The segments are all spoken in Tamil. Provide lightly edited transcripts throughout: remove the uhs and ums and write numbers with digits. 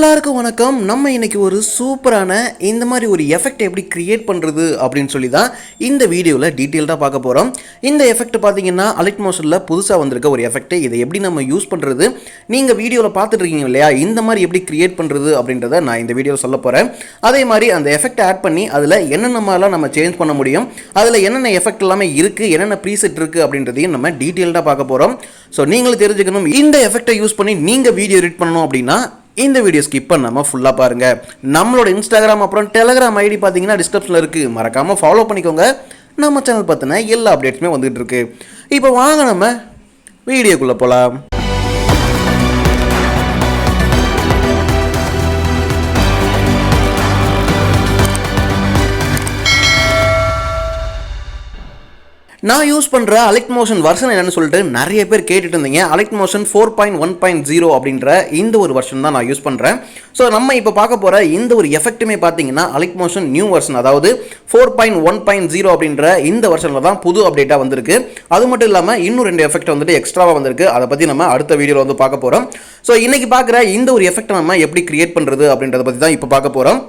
எல்லாருக்கும் வணக்கம். நம்ம இன்னைக்கு ஒரு சூப்பரான இந்த மாதிரி ஒரு எஃபெக்ட் எப்படி கிரியேட் பண்ணுறது அப்படின்னு சொல்லி தான் இந்த வீடியோவில் டீட்டெயில்டாக பார்க்க போகிறோம். இந்த எஃபெக்ட் பார்த்தீங்கன்னா அலைட் மோஷனில் புதுசாக வந்திருக்க ஒரு எஃபெக்ட். இதை எப்படி நம்ம யூஸ் பண்ணுறது, நீங்கள் வீடியோவில் பார்த்துட்டு இருக்கீங்க இல்லையா, இந்த மாதிரி எப்படி கிரியேட் பண்ணுறது அப்படின்றத நான் இந்த வீடியோவில் சொல்ல போகிறேன். அதே மாதிரி அந்த எஃபெக்ட் ஆட் பண்ணி அதில் என்னென்னலாம் நம்ம சேஞ்ச் பண்ண முடியும், அதில் என்னென்ன எஃபெக்ட் எல்லாமே இருக்குது, என்னென்ன ப்ரீசெட் இருக்குது அப்படின்றதையும் நம்ம டீட்டெயில்டாக பார்க்க போகிறோம். ஸோ நீங்களும் தெரிஞ்சுக்கணும், இந்த எஃபெக்டை யூஸ் பண்ணி நீங்கள் வீடியோ எடிட் பண்ணணும் அப்படின்னா இந்த வீடியோ ஸ்கிப் பண்ணாமல் ஃபுல்லாக பாருங்கள். நம்மளோட இன்ஸ்டாகிராம் அப்புறம் டெலகிராம் ஐடி பார்த்தீங்கன்னா டிஸ்கிரிப்ஷனில் இருக்குது, மறக்காமல் ஃபாலோ பண்ணிக்கோங்க. நம்ம சேனல் பார்த்தினா எல்லா அப்டேட்ஸுமே வந்துகிட்டு இருக்கு. இப்போ வாங்க நம்ம வீடியோக்குள்ளே போகலாம். நான் யூஸ் பண்ணுற அலைட் மோஷன் வெர்ஷன் என்னன்னு சொல்லிட்டு நிறைய பேர் கேட்டுட்டு இருந்தீங்க. அலைட் மோஷன் 4.1.0 அப்படின்ற இந்த ஒரு வெர்ஷன் தான் நான் யூஸ் பண்ணுறேன். ஸோ நம்ம இப்போ பார்க்க போகிற இந்த ஒரு எஃபெக்ட்டுமே பார்த்தீங்கன்னா அலைட் மோஷன் நியூ வெர்ஷன், அதாவது 4.1.0 அப்படின்ற இந்த வெர்ஷனில் தான் புது அப்டேட்டாக வந்திருக்கு. அது மட்டும் இல்லாமல் இன்னும் 2 எஃபெக்ட் வந்துட்டு எக்ஸ்ட்ராவாக வந்திருக்கு. அதை பற்றி நம்ம அடுத்த வீடியோவில் வந்து பார்க்க போகிறோம். ஸோ இன்றைக்கி பார்க்குற இந்த ஒரு எஃபெக்ட்டை நம்ம எப்படி கிரியேட் பண்ணுறது அப்படின்றத பற்றி தான் இப்போ பார்க்க போகிறோம்.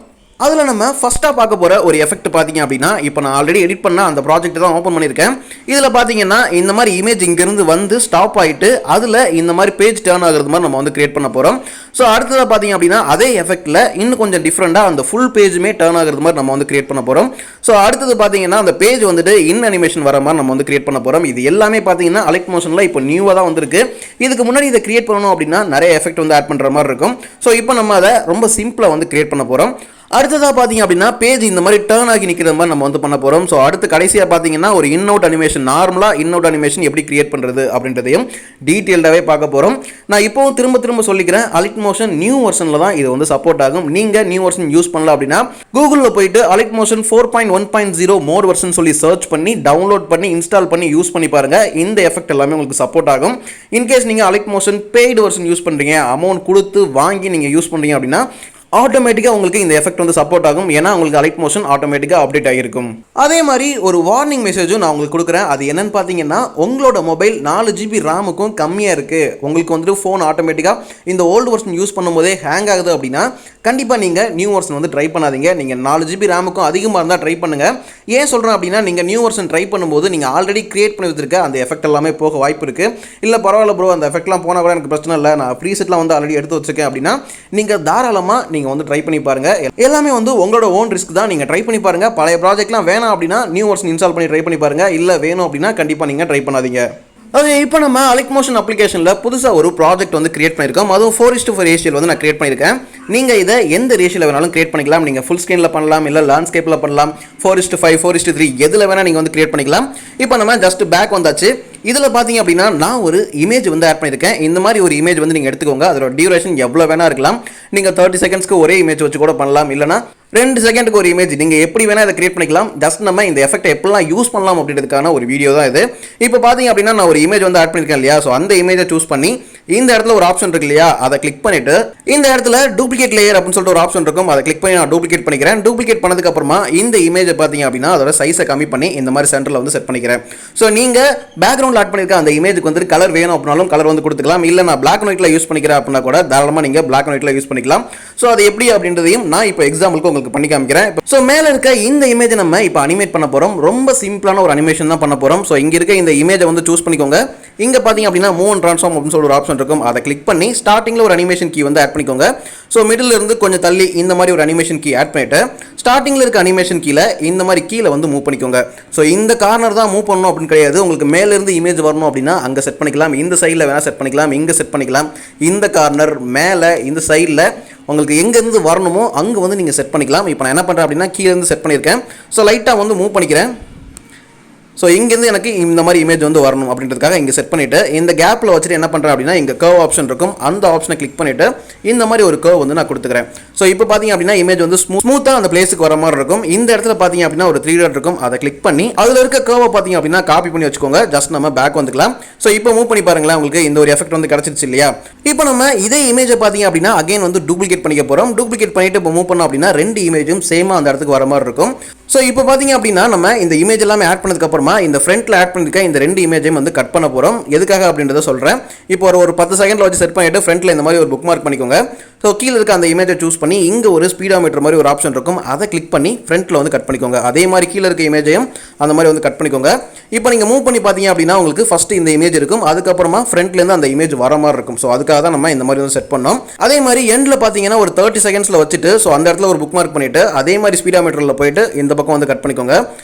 அதில் நம்ம ஃபஸ்ட்டாக பார்க்க போகிற ஒரு எஃபெக்ட் பார்த்தீங்க அப்படின்னா, இப்போ நான் ஆல்ரெடி எடிட் பண்ண அந்த ப்ராஜெக்ட் தான் ஓப்பன் பண்ணியிருக்கேன். இதில் பார்த்தீங்கன்னா இந்த மாதிரி இமேஜ் இங்கேருந்து வந்து ஸ்டாப் ஆகிட்டு அதில் இந்த மாதிரி பேஜ் டர்ன் ஆகிறது மாதிரி நம்ம வந்து கிரியேட் பண்ண போகிறோம். ஸோ அடுத்ததாக பார்த்தீங்க அப்படின்னா அதே எஃபெக்ட்டில் இன்னும் கொஞ்சம் டிஃப்ரெண்ட்டாக அந்த ஃபுல் பேஜுமே டர்ன் ஆகிறது மாதிரி நம்ம வந்து கிரியேட் பண்ண போகிறோம். ஸோ அடுத்தது பார்த்தீங்கன்னா அந்த பேஜ் வந்துட்டு இன் அனிமேஷன் வர மாதிரி நம்ம வந்து கிரியேட் பண்ண போகிறோம். இது எல்லாமே பார்த்தீங்கன்னா அலைட் மோஷனில் இப்போ நியூவாக தான் வந்திருக்கு. இதுக்கு முன்னாடி இதை கிரியேட் பண்ணணும் அப்படின்னா நிறைய எஃபெக்ட் வந்து ஆட் பண்ணுற மாதிரி இருக்கும். ஸோ இப்போ நம்ம அதை ரொம்ப சிம்பிளாக வந்து கிரியேட் பண்ண போகிறோம். அடுத்ததாக பார்த்தீங்க அப்படின்னா பேஜ் இந்த மாதிரி டர்ன் ஆகி நிற்கிற மாதிரி நம்ம வந்து பண்ண போகிறோம். ஸோ அடுத்து கடைசியாக பார்த்தீங்கன்னா ஒரு இன் அவுட் அனிமேஷன், நார்மலாக இன் அவுட் அனிமேஷன் எப்படி கிரியேட் பண்ணுறது அப்படின்றதையும் டீட்டெயில்டாகவே பார்க்க போகிறோம். நான் இப்போவும் திரும்ப சொல்லிக்கிறேன், அலைட் மோஷன் நியூ வெர்ஷனில் தான் இது வந்து சப்போர்ட் ஆகும். நீங்கள் நியூ வெர்ஷன் யூஸ் பண்ணல அப்படின்னா கூகுளில் போயிட்டு அலைட் மோஷன் 4.1.0 மோர் வெர்ஷன் சொல்லி சர்ச் பண்ணி டவுன்லோட் பண்ணி இன்ஸ்டால் பண்ணி யூஸ் பண்ணி பாருங்கள். இந்த எஃபெக்ட் எல்லாமே உங்களுக்கு சப்போர்ட் ஆகும். இன்கேஸ் நீங்கள் allied motion paid version use பண்ணுறீங்க, அமௌண்ட் கொடுத்து வாங்கி நீங்கள் யூஸ் பண்ணுறீங்க அப்படின்னா ஆட்டோமேட்டிக்காக உங்களுக்கு இந்த எஃபெக்ட் வந்து சப்போர்ட் ஆகும். ஏன்னா உங்களுக்கு அலைட் மோஷன் ஆட்டோமேட்டிக்காக அப்டேட் ஆகிருக்கும். அதே மாதிரி ஒரு வார்னிங் மெசேஜும் நான் உங்களுக்கு கொடுக்குறேன். அது என்னன்னு பார்த்தீங்கன்னா, உங்களோட மொபைல் 4 GB ரேமுக்கும் கம்மியாக இருக்குது, உங்களுக்கு வந்துட்டு ஃபோன் ஆட்டோமேட்டிக்காக இந்த ஓல்டு வெர்ஷன் யூஸ் பண்ணும்போதே ஹேங் ஆகுது அப்படின்னா கண்டிப்பாக நீங்கள் நியூ வெர்ஷன் வந்து ட்ரை பண்ணாதீங்க. நீங்கள் 4 GB ரேமுக்கும் அதிகமாக இருந்தால் ட்ரை பண்ணுங்கள். ஏன் சொல்கிறேன் அப்படின்னா, நீங்கள் நியூ வெர்ஷன் ட்ரை பண்ணும்போது நீங்கள் ஆல்ரெடி கிரியேட் பண்ணி வச்சிருக்க அந்த எஃபெக்ட் எல்லாமே போக வாய்ப்பு இருக்குது. இல்லை பரவாயில்ல ப்ரோ, அந்த எஃபெக்ட்லாம் போனால் கூட எனக்கு பிரச்சனை இல்லை, நான் ப்ரீசெட்லாம் வந்து ஆல்ரெடி எடுத்து வச்சிருக்கேன் அப்படின்னா நீங்கள் தாராளமாக நீங்கள் வந்து ட்ரை பண்ணி பாருங்க. எல்லாமே வந்து உங்களோட ஓன் ரிஸ்க் தான். நீங்க ட்ரை பண்ணி பாருங்க. பழைய ப்ராஜெக்ட்லாம் வேணாம் அப்படின்னா நியூ வெர்ஷன் இன்ஸ்டால் பண்ணி ட்ரை பண்ணி பாருங்க. இல்ல வேணும் அப்படின்னா கண்டிப்பா நீங்க ட்ரை பண்ணாதீங்க. ஓகே, இப்போ நம்ம அலைட் மோஷன் அப்ளிகேஷனில் புதுசாக ஒரு ப்ராஜெக்ட் வந்து கிரியேட் பண்ணியிருக்கோம். அதுவும் 4:4 ரேஷியோவில் வந்து நான் கிரியேட் பண்ணியிருக்கேன். நீங்கள் இதை எந்த ரேஷியோவில் வேணாலும் கிரியேட் பண்ணிக்கலாம். நீங்கள் ஃபுல் ஸ்க்ரீனில் பண்ணலாம், இல்லை லேண்ட்ஸ்கேப்பில் பண்ணலாம், 4:5 4:3 எதில் வேணால் நீங்கள் வந்து கிரியேட் பண்ணிக்கலாம். இப்போ நம்ம ஜஸ்ட் பேக் வந்தாச்சு. இதில் பார்த்தீங்க அப்படின்னா நான் ஒரு இமேஜ் வந்து ஆட் பண்ணியிருக்கேன். இந்த மாதிரி ஒரு இமேஜ் வந்து நீங்கள் எடுத்துக்கோங்க. அதோட டியூரேஷன் எவ்வளோ வேணா இருக்கலாம். நீங்கள் 30 செகண்ட்ஸ்க்கு ஒரே இமேஜ் வச்சு கூட பண்ணலாம், இல்லைனா 2 செகண்டுக்கு ஒரு இமேஜ், நீங்கள் எப்படி வேணால் இதை கிரியேட் பண்ணிக்கலாம். ஜஸ்ட் நம்ம இந்த எஃபெக்ட்டை எப்படிலாம் யூஸ் பண்ணலாம் அப்படின்றதுக்கான ஒரு வீடியோ தான் இது. இப்போ பார்த்தீங்க அப்படின்னா நான் ஒரு இமேஜ் வந்து ஆட் பண்ணியிருக்கேன் இல்லையா. ஸோ அந்த இமேஜை சூஸ் பண்ணி இந்த இடத்துல ஒரு ஆப்ஷன் இருக்கு இல்லையா, அதை கிளிக் பண்ணிட்டு இந்த இடத்துல டூப்ளிகேட் லேயர் அப்படின்னு சொல்லிட்டு ஒரு ஆப்ஷன் இருக்கும். அதை கிளிக் பண்ணி நான் டூப்ளிகேட் பண்ணிக்கிறேன். டூப்ளிகேட் பண்ணதுக்கு அப்புறமா இந்த இமேஜை பார்த்தீங்க அப்படின்னா அதோட சைஸை கம்மி பண்ணி இந்த மாதிரி சென்டரில் வந்து செட் பண்ணிக்கிறேன். ஸோ நீங்கள் பேக்ரவுண்டில் ஆட் பண்ணியிருக்க அந்த இமேஜுக்கு வந்து கலர் வேணும் அப்படின்னாலும் கலர் வந்து கொடுத்துக்கலாம். இல்லை நான் பிளாக் அண்ட் ஒயிட்ல யூஸ் பண்ணிக்கிறேன் அப்படின்னா கூட தாராளமாக நீங்கள் பிளாக் அண்ட் ஒயிட்ல யூஸ் பண்ணிக்கலாம். ஸோ அது எப்படி அப்படின்றதையும் நான் இப்போ எக்ஸாம்பிளுக்கு உங்களுக்கு பண்ணி காமிக்கிறேன். ஸோ மேலே இருக்க இந்த இமேஜை நம்ம இப்போ அனிமேட் பண்ண போகிறோம். ரொம்ப சிம்பிளான ஒரு அனிமேஷன் தான் பண்ண போகிறோம். ஸோ இங்கே இருக்க இந்த இமேஜை வந்து சூஸ் பண்ணிக்கோங்க. இங்கே பார்த்தீங்க அப்படின்னா மூவ் அண்ட் ட்ரான்ஸ்ஃபார்ம் அப்படின்னு சொல்லி ஒரு ஆப்ஷன் இருக்கும். அதை கிளிக் பண்ணி ஸ்டார்டிங்கில் ஒரு அனிமேஷன் கீ வந்து ஆட் பண்ணிக்கோங்க. ஸோ மிடில் இருந்து கொஞ்சம் தள்ளி இந்த மாதிரி ஒரு அனிமேஷன் கீ ஆட் பண்ணிட்டு ஸ்டார்டிங்கில் இருக்க அனிமேஷன் கீழே இந்த மாதிரி கீழே வந்து மூவ் பண்ணிக்கோங்க. ஸோ இந்த கார்னர் தான் மூவ் பண்ணணும் அப்படின்னு கிடையாது. உங்களுக்கு மேலேருந்து இமேஜ் வரணும் அப்படின்னா அங்கே செட் பண்ணிக்கலாம். இந்த சைடில் வேணால் செட் பண்ணிக்கலாம், இங்கே செட் பண்ணிக்கலாம். இந்த கார்னர் மேலே இந்த சைடில் உங்களுக்கு எங்கேருந்து வரணுமோ அங்கே வந்து நீங்கள் செட் பண்ணிக்கலாம். இப்போ நான் என்ன பண்ணுறேன் அப்படின்னா கீழேருந்து செட் பண்ணியிருக்கேன். ஸோ லைட்டாக வந்து மூவ் பண்ணிக்கிறேன். ஸோ இங்கேருந்து எனக்கு இந்த மாதிரி இமேஜ் வந்து வரணும் அப்படின்றதுக்காக இங்கே செட் பண்ணிவிட்டு இந்த கேப்பில் வச்சுட்டு என்ன பண்ணுறேன் அப்படின்னா இங்கே கர்வ் ஆப்ஷன் இருக்கும். அந்த ஆப்ஷனை கிளிக் பண்ணிவிட்டு இந்த மாதிரி ஒரு கர்வ் வந்து நான் கொடுத்துக்கிறேன். ஸோ இப்போ பார்த்தீங்க அப்படின்னா இமேஜ் வந்து ஸ்மூத்தாக அந்த பிளேஸுக்கு வர மாதிரி இருக்கும். இந்த இடத்துல பார்த்தீங்க அப்படின்னா ஒரு 3 டாட் இருக்கும். அதை கிளிக் பண்ணி அதில் இருக்க கர்வை பார்த்தீங்க அப்படின்னா காப்பி பண்ணி வச்சுக்கோங்க. ஜஸ்ட் நம்ம பேக் வந்துக்கலாம். ஸோ இப்போ மூவ் பண்ணி பாருங்களேன், உங்களுக்கு இந்த ஒரு எஃபெக்ட் வந்து கிடச்சிருச்சு இல்லையா. இப்போ நம்ம இதே இமேஜை பார்த்தீங்க அப்படின்னா அகைன் வந்து டூப்ளிகேட் பண்ணிக்க போகிறோம். டூப்ளிகேட் பண்ணிட்டு இப்போ மூவ் பண்ணோம் அப்படின்னா 2 இமேஜும் சேமாக அந்த இடத்துக்கு வர மாதிரி இருக்கும். ஸோ இப்போ பார்த்தீங்க அப்படின்னா நம்ம இந்த இமேஜ் எல்லாமே ஆட் பண்ணதுக்கு அப்புறமா அப்புறமா இந்த ஃப்ரண்ட்ல ஆட் பண்ணிருக்க இந்த ரெண்டு இமேஜையும் வந்து கட் பண்ண போறோம். எதுக்காக அப்படின்றத சொல்றேன். இப்போ ஒரு 10 செகண்ட்ல வச்சு செட் பண்ணிட்டு ஃப்ரண்ட்ல இந்த மாதிரி ஒரு புக் மார்க் பண்ணிக்கோங்க. ஸோ கீழே இருக்க அந்த இமேஜை சூஸ் பண்ணி இங்கே ஒரு ஸ்பீடோமீட்டர் மாதிரி ஒரு ஆப்ஷன் இருக்கும், அதை கிளிக் பண்ணி ஃப்ரண்ட்ல வந்து கட் பண்ணிக்கோங்க. அதே மாதிரி கீழே இருக்க இமேஜையும் அந்த மாதிரி வந்து கட் பண்ணிக்கோங்க. இப்போ நீங்கள் மூவ் பண்ணி பார்த்தீங்க அப்படின்னா உங்களுக்கு ஃபர்ஸ்ட் இந்த இமேஜ் இருக்கும், அதுக்கப்புறமா ஃப்ரண்ட்லேருந்து அந்த இமேஜ் வர மாதிரி இருக்கும். ஸோ அதுக்காக தான் நம்ம இந்த மாதிரி வந்து செட் பண்ணோம். அதே மாதிரி எண்டில் பார்த்தீங்கன்னா ஒரு 30 செகண்ட்ஸில் வச்சுட்டு ஸோ அந்த இடத்துல ஒரு புக் மார்க் பண்ணிட்டு அதே மாதிரி ஸ்பீடோமீட்டரில் போயிட்டு இந்த பக்கம் வந்து கட் பண்ணிக்கோங்க.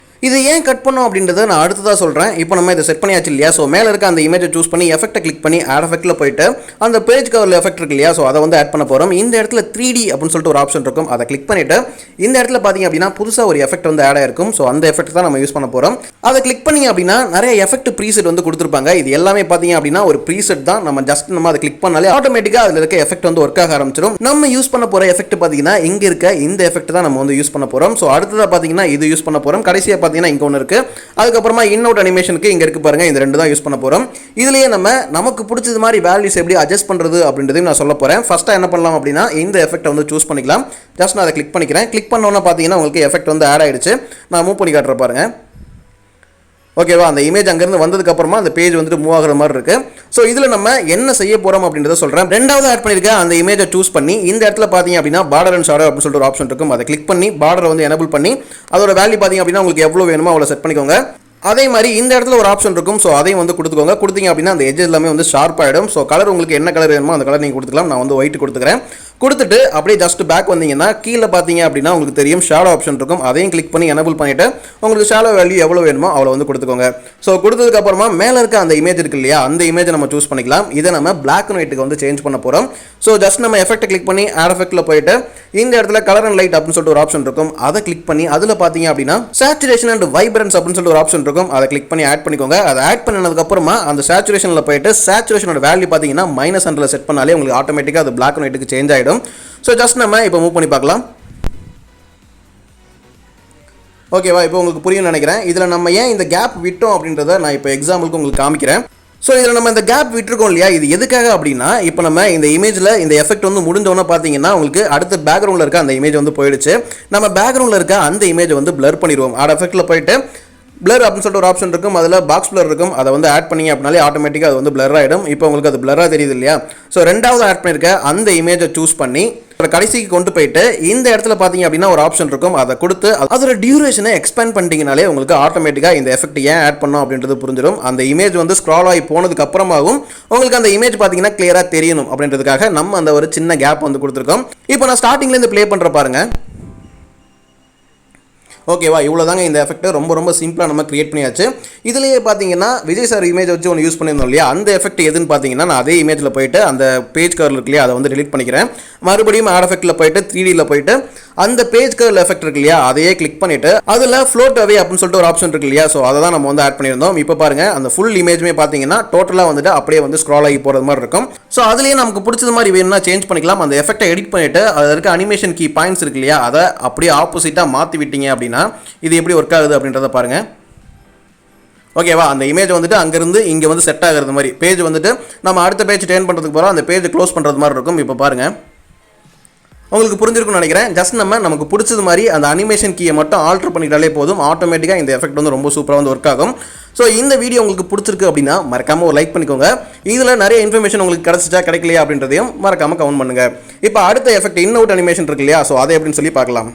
இது ஏன் கட் பண்ணோம் அப்படின்றத நான் அடுத்ததாக சொல்கிறேன். இப்போ நம்ம இதை செட் பண்ணியாச்சு இல்லையா? ஸோ மேலே இருக்க அந்த இமேஜை சூஸ் பண்ணி எஃபெக்ட்டை கிளிக் பண்ணி ஆட் எஃபெக்ட்டில் போயிட்டு அந்த பேஜ் கவரில் எஃபெக்ட் இருக்கு இல்லையா? ஸோ அதை வந்து ஆட் பண்ண போகிறோம். இந்த இடத்துல 3D அப்படின்னு சொல்லிட்டு ஒரு ஆப்ஷன் இருக்கும், அதை கிளிக் பண்ணிவிட்டு இந்த இடத்துல பார்த்தீங்க அப்படின்னா புதுசாக ஒரு எஃபெக்ட் வந்து ஆட் ஆயிருக்கும். ஸோ அந்த எஃபெக்ட் தான் நம்ம யூஸ் பண்ண போகிறோம். அதை கிளிக் பண்ணி அப்படின்னா நிறைய எஃபெக்ட் ப்ரீசெட் வந்து கொடுத்துருப்பாங்க. இது எல்லாமே பார்த்தீங்க அப்படின்னா ஒரு ப்ரீசெட் தான். நம்ம ஜஸ்ட் நம்ம அதை கிளிக் பண்ணாலே ஆட்டோமேட்டிக்காக அதில் இருக்க எஃபெக்ட் வந்து ஒர்க் ஆக ஆரம்பிச்சிடும். நம்ம யூஸ் பண்ண போகிற எஃபெக்ட் பார்த்தீங்கன்னா இங்கே இருக்க இந்த எஃபெக்ட் தான் நம்ம வந்து யூஸ் பண்ண போகிறோம். ஸோ அடுத்ததாக பார்த்தீங்கன்னா இது யூஸ் பண்ண போகிறோம். கடைசியாக பார்த்தீங்கன்னா இங்கே ஒன்று இருக்குது, அதுக்கப்புறமா இன்னவுட் அனிமேஷனுக்கு இங்கே இருக்கு பாருங்க, இந்த ரெண்டு தான் யூஸ் பண்ண போகிறோம். இதுலேயே நமக்கு பிடிச்சது மாதிரி வேல்யூஸ் எப்படி அட்ஜஸ்ட் பண்ணுறது அப்படின்றதையும் நான் சொல்ல போகிறேன். ஃபஸ்ட்டாக என்ன பண்ணலாம் அப்படின்னா இந்த எஃபெக்ட்டை வந்து சூஸ் பண்ணிக்கலாம். ஜஸ்ட் நான் அதை கிளிக் பண்ணிக்கிறேன். கிளிக் பண்ணோன்னா பார்த்தீங்கன்னா உங்களுக்கு எஃபெக்ட் வந்து ஆட் ஆயிடுச்சு. நான் மூவ் பண்ணி காட்டுற பாருங்க. ஓகேவா? அந்த இமேஜ் அங்கேருந்து வந்ததுக்கப்புறமா அந்த பேஜ் வந்துட்டு மூவ் ஆகிற மாதிரி இருக்கு. ஸோ இதில் நம்ம என்ன செய்ய போகிறோம் அப்படின்றத சொல்கிறேன். ரெண்டாவது ஆட் பண்ணியிருக்க அந்த இமேஜை சூஸ் பண்ணி இந்த இடத்துல பார்த்தீங்க அப்படின்னா பார்டர் அண்ட் ஷேடோ அப்படின்னு சொல்லிட்டு ஒரு ஆப்ஷன் இருக்கும், அதை கிளிக் பண்ணி பார்டரை வந்து எனபிள் பண்ணி அதோட வேல்யூ பார்த்தீங்க அப்படின்னா உங்களுக்கு எவ்வளோ வேணுமோ அவ்வளோ செட் பண்ணிக்கோங்க. அதே மாதிரி இந்த இடத்துல ஒரு ஆப்ஷன் இருக்கும், ஸோ அதையும் வந்து கொடுத்துக்கோங்க. கொடுத்தீங்க அப்படின்னா அந்த எட்ஜ் எல்லாமே வந்து ஷார்ப் ஆகிடும். ஸோ கலர் உங்களுக்கு என்ன கலர் வேணுமோ அந்த கலர் நீங்கள் கொடுத்துக்கலாம். நான் வந்து ஒயிட் கொடுத்துக்கிறேன். கொடுத்துட்டு அப்படியே ஜஸ்ட் பேக் வந்தீங்கன்னா கீழே பார்த்தீங்க அப்படின்னா உங்களுக்கு தெரியும் ஷேடோ ஆப்ஷன் இருக்கும், அதையும் கிளிக் பண்ணி எனபிள் பண்ணிவிட்டு உங்களுக்கு ஷேடோ வேல்யூ எவ்வளோ வேணுமோ அவ்வளோ வந்து கொடுத்துக்கோங்க. ஸோ கொடுத்ததுக்கப்புறமா மேலே இருக்க அந்த இமேஜ் இருக்கு இல்லையா? அந்த இமேஜை நம்ம சூஸ் பண்ணிக்கலாம். இதை நம்ம பிளாக் அண்ட் ஒயிட்டுக்கு வந்து சேஞ்ச் பண்ண போகிறோம். ஸோ ஜஸ்ட் நம்ம எஃபெக்ட்டை கிளிக் பண்ணி ஆட் எஃபெக்ட்டில் போயிட்டு இந்த இடத்துல கலர் அண்ட் லைட் அப்படின்னு சொல்லிட்டு ஒரு ஆப்ஷன் இருக்கும், அதை கிளிக் பண்ணி அதில் பார்த்தீங்க அப்படின்னா சேச்சுரேஷன் அண்ட் வைப்ரன்ஸ் அப்படின்னு சொல்லிட்டு ஒரு ஆப்ஷன் இருக்கும், அதை கிளிக் பண்ணி ஆட் பண்ணிக்கோங்க. அதை ஆட் பண்ணதுக்கப்புறமா அந்த சேச்சுரேஷனில் போயிட்டு சேச்சுரேஷனோட வேல்யூ பார்த்தீங்கன்னா -100 செட் பண்ணாலே உங்களுக்கு ஆட்டோமேட்டிக்காக அது பிளாக் அண்ட் ஒயிட்டுக்கு சேஞ்ச் ஆகிடும். ஸோ ஜஸ்ட் நம்ம இப்போ மூவ் பண்ணி பார்க்கலாம். ஓகேவா? இப்போ உங்களுக்கு புரியும் நினைக்கிறேன். இதில் நம்ம ஏன் இந்த கேப் விட்டோம் அப்படின்றத நான் இப்போ எக்ஸாம்பிளுக்கு உங்களுக்கு காமிக்கிறேன். ஸோ இதில் நம்ம இந்த கேப் விட்டுருக்கோம் இல்லையா? இது எதுக்காக அப்படின்னா இப்போ நம்ம இந்த இமேஜில் இந்த எஃபெக்ட் வந்து முடிஞ்சோன்னா பார்த்தீங்கன்னா உங்களுக்கு அடுத்த பேக்ரவுண்டில் இருக்க அந்த இமேஜ் வந்து போயிடுச்சு. நம்ம பேக்ரவுண்டில் இருக்க அந்த இமேஜை வந்து பிளர் பண்ணிடுவோம். ஆட் எஃபெக்ட்டில் போயிட்டு பிளர் அப்படின்னு சொல்லிட்டு ஒரு ஆப்ஷன் இருக்கும், அதில் பாக்ஸ் பிளர் இருக்கும், அதை வந்து ஆட் பண்ணி அப்படின்னாலே ஆட்டோமேட்டிக்காக அது வந்து பிளர் ஆகிடும். இப்போ உங்களுக்கு அது பிளராக தெரியுது இல்லையா? ஸோ ரெண்டாவது ஆட் பண்ணியிருக்க அந்த இமேஜை சூஸ் பண்ணி கடைசிக்கு கொண்டு போயிட்டு இந்த இடத்துல பார்த்தீங்க அப்படின்னா ஒரு ஆப்ஷன் இருக்கும், அதை கொடுத்து அதோட டியூரேஷனை எக்ஸ்பேண்ட் பண்ணிட்டீங்கனாலே உங்களுக்கு ஆட்டோமேட்டிக்காக இந்த எஃபெக்ட் ஏன் ஆட் பண்ணோம் அப்படின்றது புரிஞ்சிடும். அந்த இமேஜ் வந்து ஸ்க்ரால் ஆகி போனதுக்கு அப்புறமாகவும் உங்களுக்கு அந்த இமேஜ் பார்த்தீங்கன்னா கிளியராக தெரியணும் அப்படின்றதுக்காக நம்ம அந்த ஒரு சின்ன கேப் வந்து கொடுத்துருக்கோம். இப்போ நான் ஸ்டார்டிங்லேருந்து ப்ளே பண்ணுற பாருங்க. ஓகேவா? இவ்வளோ தாங்க இந்த எஃபெக்ட். ரொம்ப சிம்பிளாக நம்ம கிரியேட் பண்ணியாச்சு. இதுலேயே பார்த்தீங்கன்னா விஜய் சார் இமேஜ் வச்சு ஒன்று யூஸ் பண்ணியிருந்தோம் இல்லையா? அந்த எஃபெக்ட் எதுன்னு பார்த்தீங்கன்னா நான் அதே இமேஜில் போயிட்டு அந்த பேஜ் கவர் இருக்கு இல்லையா? அதை வந்து டிலீட் பண்ணிக்கிறேன். மறுபடியும் ஆட் எஃபெக்ட்டில் போயிட்டு 3Dயில் போயிட்டு அந்த பேஜ் கவர் எஃபெக்ட் இருக்கு இல்லையா? அதையே கிளிக் பண்ணிவிட்டு அதில் ஃப்ளோட் அவே அப்படின்னு சொல்லிட்டு ஒரு ஆப்ஷன் இருக்கு இல்லையா? ஸோ அதை தான் நம்ம வந்து ஆட் பண்ணியிருந்தோம். இப்போ பாருங்கள் அந்த ஃபுல் இமேஜுமே பார்த்தீங்கன்னா டோட்டலாக வந்துட்டு அப்படியே வந்து ஸ்க்ரால் ஆகி போகிறது மாதிரி இருக்கும். ஸோ அதுலேயே நமக்கு பிடிச்சது மாதிரி வேணும்னா சேஞ்ச் பண்ணிக்கலாம். அந்த எஃபெக்ட்டை எடிட் பண்ணிவிட்டு அதில் இருக்க அனிமேஷன் கீ பாயிண்ட்ஸ் இருக்கு இல்லையா? அதை அப்படியே ஆப்போசிட்டாக மாற்றி விட்டீங்க அப்படின்னா இது எப்படி ஒர்க் ஆகுது அப்படின்றத பாருங்க. ஓகேவா? அந்த இமேஜ் வந்துட்டு அங்கேருந்து இங்கே வந்து செட் ஆகிறது மாதிரி பேஜ் வந்துட்டு நம்ம அடுத்த பேஜ் டேர்ன் பண்ணுறதுக்கு போகிறோம், அந்த பேஜ் க்ளோஸ் பண்ணுறது மாதிரி இருக்கும். இப்போ பாருங்க, உங்களுக்கு புரிஞ்சிருக்கும்னு நினைக்கிறேன். ஜஸ்ட் நமக்கு பிடிச்சது மாதிரி அந்த அனிமேஷன் கீயை மட்டும் ஆல்டர் பண்ணிட்டாலே போதும், ஆட்டோமேட்டிக்காக இந்த எஃபெக்ட் வந்து ரொம்ப சூப்பராக வந்து ஒர்க் ஆகும். ஸோ இந்த வீடியோ உங்களுக்கு பிடிச்சிருக்கு அப்படின்னா மறக்காமல் ஒரு லைக் பண்ணிக்கோங்க. இதில் நிறைய இன்ஃபர்மேஷன் உங்களுக்கு கிடச்சிச்சா கிடைக்கலையா அப்படின்றதையும் மறக்காமல் கமெண்ட் பண்ணுங்கள். இப்போ அடுத்த எஃபெக்ட் இன்னவுட் அனிமேஷன் இருக்கு இல்லையா? ஸோ அதை எப்படின்னு சொல்லி பார்க்கலாம்.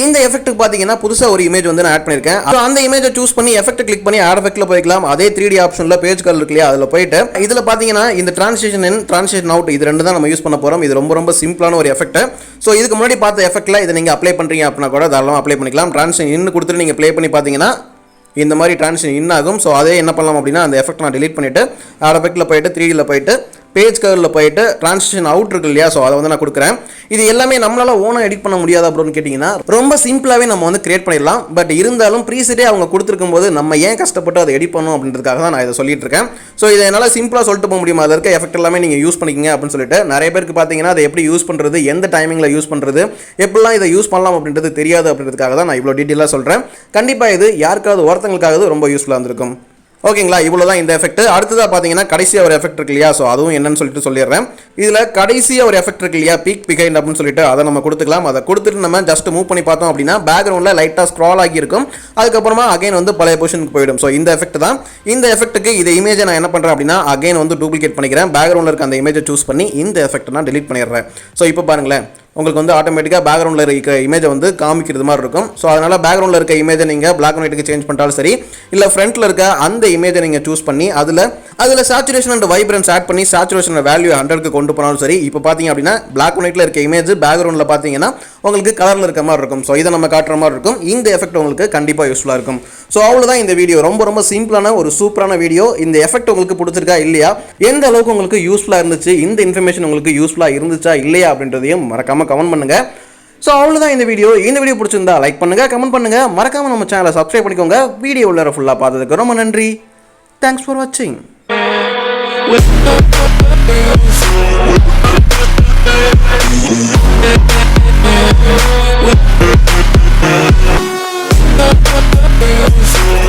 இந்த எஃபெக்ட்டுக்கு பார்த்தீங்கன்னா புதுசாக ஒரு இமேஜ் வந்து நான் ஆட் பண்ணியிருக்கேன். ஸோ அந்த இமேஜை சூஸ் பண்ணி எஃபெக்ட் கிளிக் பண்ணி ஆட் எஃபெக்ட்டில் போய்க்கலாம். அதே 3D ஆப்ஷனில் பேஜ் கலர் இருக்கு இல்லையா? அதில் போயிட்டு இதில் பார்த்தீங்கன்னா இந்த ட்ரான்ஸ்லேஷன் இன் ட்ரான்ஸ்லேஷன் அவுட் இது ரெண்டு தான் நம்ம யூஸ் பண்ண போகிறோம். இது ரொம்ப சிம்பிளான ஒரு எஃபெக்ட். ஸோ இதுக்கு முன்னாடி பார்த்த எஃபெக்ட்டில் இதை நீங்கள் அப்ளை பண்ணுறீங்க அப்படின்னா கூட தாராளமாக அப்ளை பண்ணிக்கலாம். ட்ரான்ஸ்லேஷன் இன் கொடுத்துட்டு நீங்கள் ப்ளே பண்ணி பார்த்தீங்கன்னா இந்த மாதிரி ட்ரான்ஸ்லேஷன் இன் ஆகும். ஸோ அதே என்ன பண்ணலாம் அப்படின்னா அந்த எஃபெக்ட் நான் டிலீட் பண்ணிவிட்டு ஆட் எஃபெக்ட்டில் போயிட்டு 3Dயில் போயிட்டு பேஜ் கவரில் போயிட்டு ட்ரான்ஸ்லேஷன் அவுட் இருக்கு இல்லையா? ஸோ அதை வந்து நான் கொடுக்குறேன். இது எல்லாமே நம்மளால் ஓனாக எடிட் பண்ண முடியாது அப்படின்னு கேட்டிங்கன்னா ரொம்ப சிம்பிளாகவே நம்ம வந்து கிரியேட் பண்ணிடலாம். பட் இருந்தாலும் ப்ரீசெட்டே அவங்க கொடுத்துருக்கும் போது நம்ம ஏன் கஷ்டப்பட்டு அதை எடிட் பண்ணணும் அப்படின்றதுக்காக தான் நான் இதை சொல்லிட்டு இருக்கேன். ஸோ இதை என்னால் சிம்பிளாக சொல்லிட்டு போக முடியுமா? அதில் இருக்க எஃபெக்ட் எல்லாமே நீங்கள் யூஸ் பண்ணிக்கிங்க அப்படின்னு சொல்லிட்டு நிறைய பேருக்கு பார்த்தீங்கன்னா அதை எப்படி யூஸ் பண்ணுறது, எந்த டைமிங்கில் யூஸ் பண்ணுறது, எப்படிலாம் இதை யூஸ் பண்ணலாம் அப்படின்றது தெரியாது அப்படின்றதுக்காக தான் நான் இவ்வளோ டீட்டெயிலாக சொல்கிறேன். கண்டிப்பாக இது யாருக்காவது ஒருத்தங்களுக்காவது ரொம்ப யூஸ்ஃபுல்லாக இருந்திருக்கும். ஓகேங்களா, இவ்வளோதான் இந்த எஃபெக்ட். அடுத்ததாக பார்த்தீங்கன்னா கடைசியாக ஒரு எஃபெக்ட் இருக்கு இல்லையா, ஸோ அதுவும் என்னன்னு சொல்லிட்டு சொல்லிடுறேன். இதில் கடைசியாக ஒரு எஃபெக்ட் இருக்கு இல்லையா, பீக் பிகைண்ட் அப்படின்னு சொல்லிட்டு அதை நம்ம கொடுத்துக்கலாம். அதை கொடுத்துட்டு நம்ம ஜஸ்ட் மூவ் பண்ணி பார்த்தோம் அப்படின்னா பேக்ரவுண்டில் லைட்டாக ஸ்க்ரால் ஆகியிருக்கும். அதுக்கப்புறமா அகைன் வந்து பழைய பொசிஷனுக்கு போயிடும். ஸோ இந்த எஃபெக்ட் தான். இந்த எஃபெக்ட்டுக்கு இந்த இமேஜை நான் என்ன பண்ணுறேன் அப்படின்னா அகைன் வந்து டூப்ளிகேட் பண்ணிக்கிறேன். பேக்ரவுண்டில் இருக்க அந்த இமேஜை சூஸ் பண்ணி இந்த எஃபெக்ட் நான் டெலிட் பண்ணிடுறேன். ஸோ இப்போ பாருங்களேன், உங்களுக்கு வந்து ஆட்டோமேட்டிக்காக பேக்ரவுண்டில் இருக்க இமேஜை வந்து காமிக்கிறது மாதிரி இருக்கும். ஸோ அதனால் பேக்ரவுண்டில் இருக்க இமேஜை நீங்கள் பிளாக் அண்ட் ஒயிட்டுக்கு சேஞ்ச் பண்ணிட்டாலும் சரி, இல்லை ஃப்ரண்ட்டில் இருக்க அந்த இமேஜை நீங்கள் சூஸ் பண்ணி அதில் சேச்சுரேஷன் அண்ட் வைப்ரன்ஸ் ஆட் பண்ணி சேச்சுரேஷன் வேல்யூ 100க்கு கொண்டு போனாலும் சரி. இப்போ பார்த்தீங்க அப்படின்னா பிளாக் அண்ட் ஒயிட்டில் இருக்க இமேஜ் பேக்ரவுண்டில் பார்த்தீங்கன்னா உங்களுக்கு கலரில் இருக்க மாதிரி இருக்கும். ஸோ இதை நம்ம காட்டுற மாதிரி இருக்கும். இந்த எஃபெக்ட் உங்களுக்கு கண்டிப்பாக யூஸ்ஃபுல்லாக இருக்கும். ஸோ அவ்வளோதான் இந்த வீடியோ. ரொம்ப ரொம்ப சிம்பிளான ஒரு சூப்பரான வீடியோ. இந்த எஃபெக்ட் உங்களுக்கு பிடிச்சிருக்கா இல்லையா, எந்த அளவுக்கு உங்களுக்கு யூஸ்ஃபுல்லாக இருந்துச்சு, இந்த இன்ஃபர்மேஷன் உங்களுக்கு யூஸ்ஃபுல்லாக இருந்துச்சா இல்லையா அப்படின்றதையும் மறக்காம கமெண்ட் பண்ணுங்க. ஸோ அவ்வளோதான் இந்த வீடியோ. இந்த வீடியோ பிடிச்சிருந்தா லைக் பண்ணுங்க, கமெண்ட் பண்ணுங்க, மறக்காம நம்ம சேனலை சப்ஸ்கிரைப் பண்ணிக்கோங்க. வீடியோ உள்ள ஃபுல்லாக பார்த்ததுக்கு ரொம்ப நன்றி. தேங்க்ஸ் ஃபார் வாட்சிங். With